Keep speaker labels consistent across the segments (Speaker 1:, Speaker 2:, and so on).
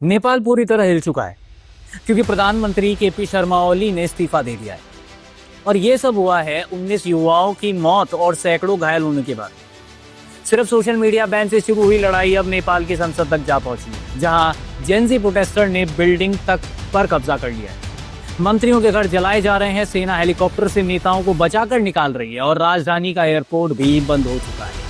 Speaker 1: नेपाल पूरी तरह हिल चुका है क्योंकि प्रधानमंत्री केपी शर्मा ओली ने इस्तीफा दे दिया है और ये सब हुआ है 19 युवाओं की मौत और सैकड़ों घायल होने के बाद। सिर्फ सोशल मीडिया बैन से शुरू हुई लड़ाई अब नेपाल की संसद तक जा पहुंची, जहां जेनजी प्रोटेस्टर ने बिल्डिंग तक पर कब्जा कर लिया है। मंत्रियों के घर जलाए जा रहे हैं, सेना हेलीकॉप्टर से नेताओं को बचाकर निकाल रही है और राजधानी का एयरपोर्ट भी बंद हो चुका है।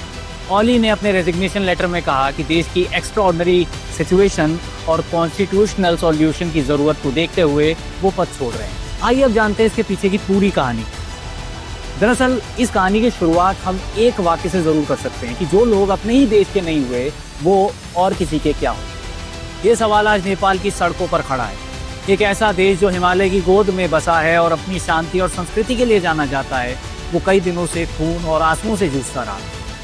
Speaker 1: ओली ने अपने रेजिग्नेशन लेटर में कहा कि देश की एक्स्ट्राऑर्डिनरी सिचुएशन और कॉन्स्टिट्यूशनल सॉल्यूशन की जरूरत को देखते हुए वो पद छोड़ रहे हैं। आइए अब जानते हैं इसके पीछे की पूरी कहानी। दरअसल इस कहानी की शुरुआत हम एक वाक्य से जरूर कर सकते हैं कि जो लोग अपने ही देश के नहीं हुए वो और किसी के क्या हो। ये सवाल आज नेपाल की सड़कों पर खड़ा है। एक ऐसा देश जो हिमालय की गोद में बसा है और अपनी शांति और संस्कृति के लिए जाना जाता है, वो कई दिनों से खून और आंसुओं से जूझता रहा।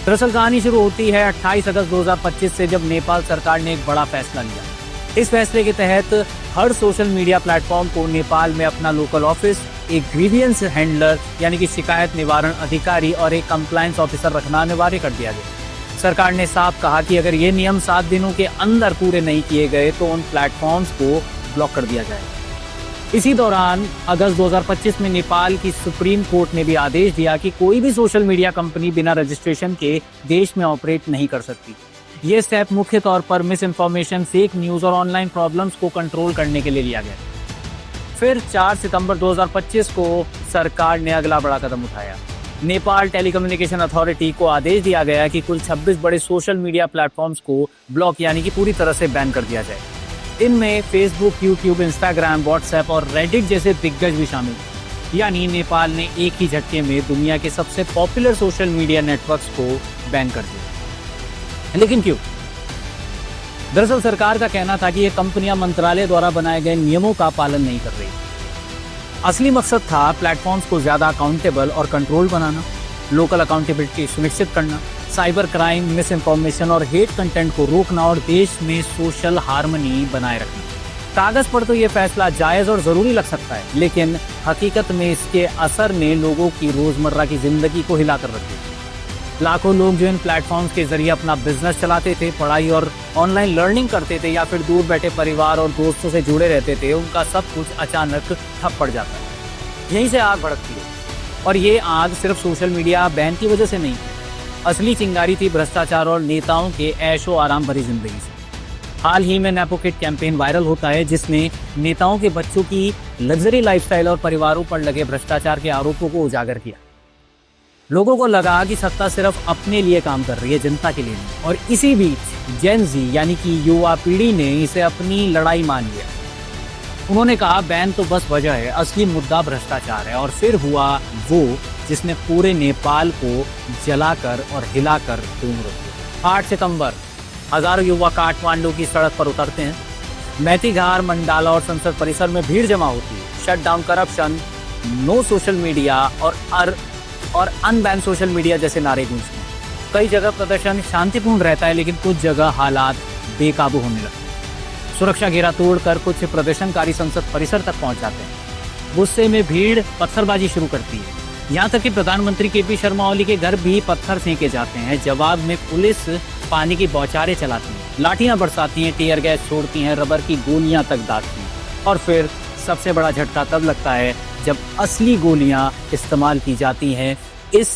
Speaker 1: दरअसल कहानी शुरू होती है 28 अगस्त 2025 से, जब नेपाल सरकार ने एक बड़ा फैसला लिया। इस फैसले के तहत हर सोशल मीडिया प्लेटफॉर्म को नेपाल में अपना लोकल ऑफिस, एक ग्रीवियंस हैंडलर यानी कि शिकायत निवारण अधिकारी और एक कंप्लायंस ऑफिसर रखना अनिवार्य कर दिया गया। सरकार ने साफ कहा कि अगर ये नियम 7 दिनों के अंदर पूरे नहीं किए गए तो उन प्लेटफॉर्म्स को ब्लॉक कर दिया जाएगा। इसी दौरान अगस्त 2025 में नेपाल की सुप्रीम कोर्ट ने भी आदेश दिया कि कोई भी सोशल मीडिया कंपनी बिना रजिस्ट्रेशन के देश में ऑपरेट नहीं कर सकती। ये स्टेप मुख्य तौर पर मिस इन्फॉर्मेशन, फेक न्यूज और ऑनलाइन प्रॉब्लम्स को कंट्रोल करने के लिए लिया गया। फिर 4 सितंबर 2025 को सरकार ने अगला बड़ा कदम उठाया। नेपाल टेलीकम्युनिकेशन अथॉरिटी को आदेश दिया गया कि कुल 26 बड़े सोशल मीडिया प्लेटफॉर्म्स को ब्लॉक यानी कि पूरी तरह से बैन कर दिया जाए। इनमें फेसबुक, यूट्यूब, इंस्टाग्राम, व्हाट्सएप और रेडिट जैसे दिग्गज भी शामिल। यानी नेपाल ने एक ही झटके में दुनिया के सबसे पॉपुलर सोशल मीडिया नेटवर्क्स को बैन कर दिया। लेकिन क्यों? दरअसल सरकार का कहना था कि ये कंपनियां मंत्रालय द्वारा बनाए गए नियमों का पालन नहीं कर रही। असली मकसद था प्लेटफॉर्म्स को ज्यादा अकाउंटेबल और कंट्रोल बनाना, लोकल अकाउंटेबिलिटी सुनिश्चित करना, साइबर क्राइम, मिस इन्फॉर्मेशन और हेट कंटेंट को रोकना और देश में सोशल हार्मनी बनाए रखना। कागज पर तो ये फैसला जायज और जरूरी लग सकता है, लेकिन हकीकत में इसके असर ने लोगों की रोजमर्रा की जिंदगी को हिलाकर रख दिया। लाखों लोग जो इन प्लेटफॉर्म्स के जरिए अपना बिजनेस चलाते थे, पढ़ाई और ऑनलाइन लर्निंग करते थे या फिर दूर बैठे परिवार और दोस्तों से जुड़े रहते थे, उनका सब कुछ अचानक ठप पड़ जाता है। यहीं से आग भड़कती है और ये आग सिर्फ सोशल मीडिया बैन की वजह से नहीं, असली चिंगारी थी भ्रष्टाचार और नेताओं के ऐशो आराम भरी जिंदगी से। हाल ही में नेपो किड कैंपेन वायरल होता है, जिसने नेताओं के बच्चों की लग्जरी लाइफस्टाइल और परिवारों पर लगे भ्रष्टाचार के आरोपों को उजागर किया। लोगों को लगा कि सत्ता सिर्फ अपने लिए काम कर रही है, जनता के लिए नहीं। और इसी बीच जेन जी यानी कि युवा पीढ़ी ने इसे अपनी लड़ाई मान लिया। उन्होंने कहा बैन तो बस वजह है, असली मुद्दा भ्रष्टाचार है। और फिर हुआ वो जिसने पूरे नेपाल को जलाकर और हिलाकर धूम रख दिया। 8 सितंबर हजारों युवा काठमांडू की सड़क पर उतरते हैं। मैतीघार, मंडाला और संसद परिसर में भीड़ जमा होती है। Shut down corruption, no social media और अनबैन सोशल मीडिया जैसे नारे गूंजते हैं। कई जगह प्रदर्शन शांतिपूर्ण रहता है, लेकिन कुछ जगह हालात बेकाबू होने लगते हैं। सुरक्षा घेरा तोड़कर कुछ प्रदर्शनकारी संसद परिसर तक पहुंच जाते हैं। गुस्से में भीड़ पत्थरबाजी शुरू करती है। यहाँ तक कि प्रधानमंत्री केपी शर्मा ओली के घर भी पत्थर फेंके जाते हैं। जवाब में पुलिस पानी की बौछारें चलाती है, लाठियां बरसाती हैं, टीयर गैस छोड़ती हैं, रबर की गोलियां तक दागती हैं। और फिर सबसे बड़ा झटका तब लगता है जब असली गोलियां इस्तेमाल की जाती हैं इस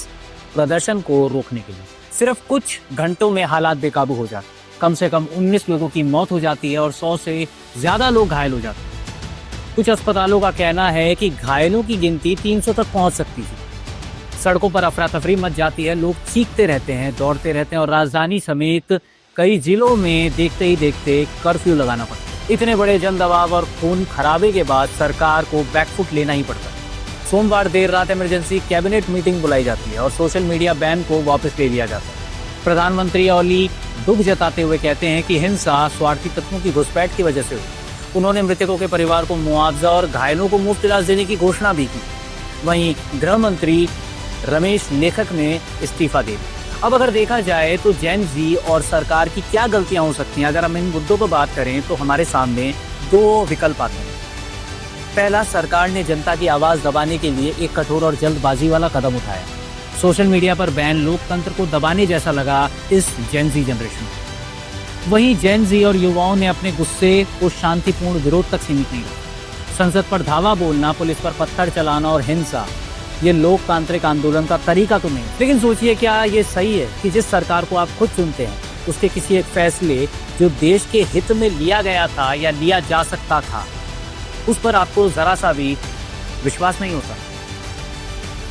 Speaker 1: प्रदर्शन को रोकने के लिए। सिर्फ कुछ घंटों में हालात बेकाबू हो जाते हैं। कम से कम 19 लोगों की मौत हो जाती है और 100 से ज्यादा लोग घायल हो जाते हैं। कुछ अस्पतालों का कहना है कि घायलों की गिनती 300 तक पहुंच सकती थी। सड़कों पर अफरा तफरी मच जाती है, लोग चीखते रहते हैं, दौड़ते रहते हैं और राजधानी समेत कई जिलों में देखते ही देखते कर्फ्यू लगाना पड़ता है। इतने बड़े जन दबाव और खून खराबे के बाद सरकार को बैकफुट लेना ही पड़ता है। सोमवार देर रात इमरजेंसी कैबिनेट मीटिंग बुलाई जाती है और सोशल मीडिया बैन को वापस ले लिया जाता है। प्रधानमंत्री ओली दुख जताते हुए कहते हैं कि हिंसा स्वार्थी तत्वों की घुसपैठ की वजह से हुई। उन्होंने मृतकों के परिवार को मुआवजा और घायलों को मुफ्त इलाज देने की घोषणा भी की। वहीं गृह मंत्री रमेश लेखक ने इस्तीफा दे दिया। अब अगर देखा जाए तो जेन जी और सरकार की क्या गलतियां हो सकती हैं, अगर हम इन मुद्दों पर बात करें तो हमारे सामने 2 विकल्प आते हैं। पहला, सरकार ने जनता की आवाज दबाने के लिए एक कठोर और जल्दबाजी वाला कदम उठाया। सोशल मीडिया पर बैन लोकतंत्र को दबाने जैसा लगा इस जेन जी जनरेशन को। वहीं जेन जी और युवाओं ने अपने गुस्से को शांतिपूर्ण विरोध तक सीमित नहीं रखा। संसद पर धावा बोलना, पुलिस पर पत्थर चलाना और हिंसा, ये लोकतांत्रिक आंदोलन का तरीका तो नहीं। लेकिन सोचिए, क्या ये सही है कि जिस सरकार को आप खुद चुनते हैं उसके किसी एक फैसले जो देश के हित में लिया गया था या लिया जा सकता था, उस पर आपको जरा सा भी विश्वास नहीं होता?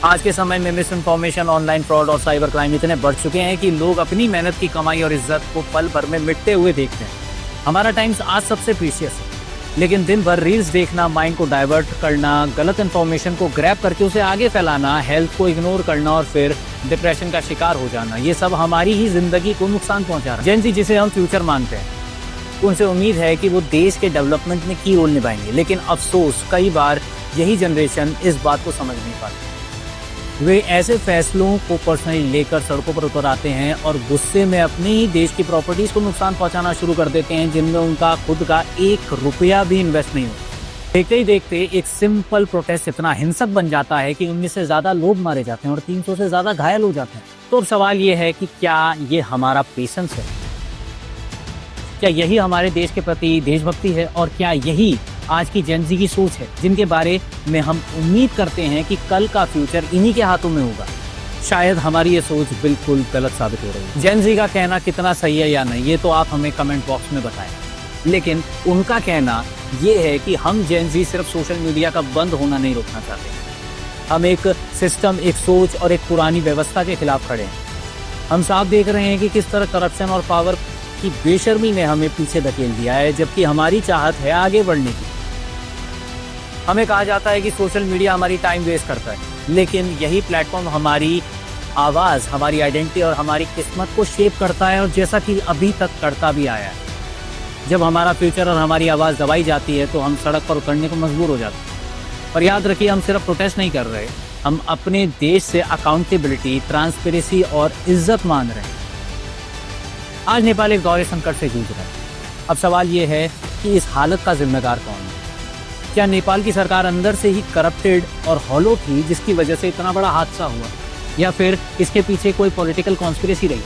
Speaker 1: आज के समय में मिस इन्फॉर्मेशन, ऑनलाइन फ्रॉड और साइबर क्राइम इतने बढ़ चुके हैं कि लोग अपनी मेहनत की कमाई और इज्जत को पल भर में मिटते हुए देखते हैं। हमारा टाइम्स आज सबसे प्रीशियस है, लेकिन दिन भर रील्स देखना, माइंड को डाइवर्ट करना, गलत इन्फॉर्मेशन को ग्रैब करके उसे आगे फैलाना, हेल्थ को इग्नोर करना और फिर डिप्रेशन का शिकार हो जाना, ये सब हमारी ही जिंदगी को नुकसान पहुंचा रहा है। जेन ज़ी, जिसे हम फ्यूचर मानते हैं, उनसे उम्मीद है कि वो देश के डेवलपमेंट में की रोल निभाएंगे, लेकिन अफसोस कई बार यही जनरेशन इस बात को समझ नहीं पाती। वे ऐसे फैसलों को पर्सनली लेकर सड़कों पर उतर आते हैं और गुस्से में अपने ही देश की प्रॉपर्टीज को नुकसान पहुंचाना शुरू कर देते हैं, जिनमें उनका खुद का 1 रुपया भी इन्वेस्ट नहीं होता। देखते ही देखते एक सिंपल प्रोटेस्ट इतना हिंसक बन जाता है कि 19 से ज्यादा लोग मारे जाते हैं और 300 से ज्यादा घायल हो जाते हैं। तो अब सवाल ये है कि क्या ये हमारा पेशेंस है? क्या यही हमारे देश के प्रति देशभक्ति है? और क्या यही आज की जेन ज़ी की सोच है, जिनके बारे में हम उम्मीद करते हैं कि कल का फ्यूचर इन्हीं के हाथों में होगा? शायद हमारी ये सोच बिल्कुल गलत साबित हो रही है। जेन ज़ी का कहना कितना सही है या नहीं, ये तो आप हमें कमेंट बॉक्स में बताएं। लेकिन उनका कहना ये है कि हम जेन ज़ी सिर्फ सोशल मीडिया का बंद होना नहीं रोकना चाहते। हम एक सिस्टम, एक सोच और एक पुरानी व्यवस्था के खिलाफ खड़े हैं। हम साफ देख रहे हैं कि किस तरह करप्शन और पावर की बेशर्मी ने हमें पीछे धकेल दिया है, जबकि हमारी चाहत है आगे बढ़ने की। हमें कहा जाता है कि सोशल मीडिया हमारी टाइम वेस्ट करता है, लेकिन यही प्लेटफॉर्म हमारी आवाज़, हमारी आइडेंटिटी और हमारी किस्मत को शेप करता है, और जैसा कि अभी तक करता भी आया है। जब हमारा फ्यूचर और हमारी आवाज़ दबाई जाती है तो हम सड़क पर उतरने को मजबूर हो जाते हैं। पर याद रखिए, हम सिर्फ प्रोटेस्ट नहीं कर रहे, हम अपने देश से अकाउंटेबिलिटी, ट्रांसपेरेंसी और इज्जत मांग रहे हैं। आज नेपाल एक गहरे संकट से जूझ रहा है। अब सवाल ये है कि इस हालत का जिम्मेदार कौन है? क्या नेपाल की सरकार अंदर से ही करप्टेड और हॉलो थी, जिसकी वजह से इतना बड़ा हादसा हुआ? या फिर इसके पीछे कोई पॉलिटिकल कॉन्स्पिरेसी रही?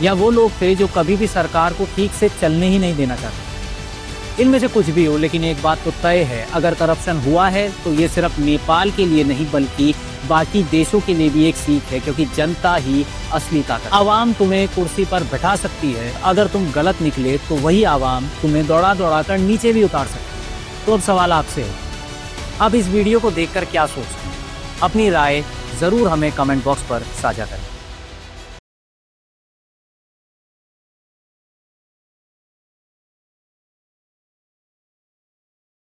Speaker 1: या वो लोग थे जो कभी भी सरकार को ठीक से चलने ही नहीं देना चाहते? इनमें से कुछ भी हो, लेकिन एक बात तो तय है, अगर करप्शन हुआ है तो ये सिर्फ नेपाल के लिए नहीं बल्कि बाकी देशों के लिए भी एक सीख है, क्योंकि जनता ही असली ताकत। आवाम तुम्हें कुर्सी पर बैठा सकती है, अगर तुम गलत निकले तो वही आवाम तुम्हें दौड़ा दौड़ा कर नीचे भी उतार सकती है। तो अब सवाल आपसे है, आप इस वीडियो को देखकर क्या सोचते हैं? अपनी राय जरूर हमें कमेंट बॉक्स पर साझा करें।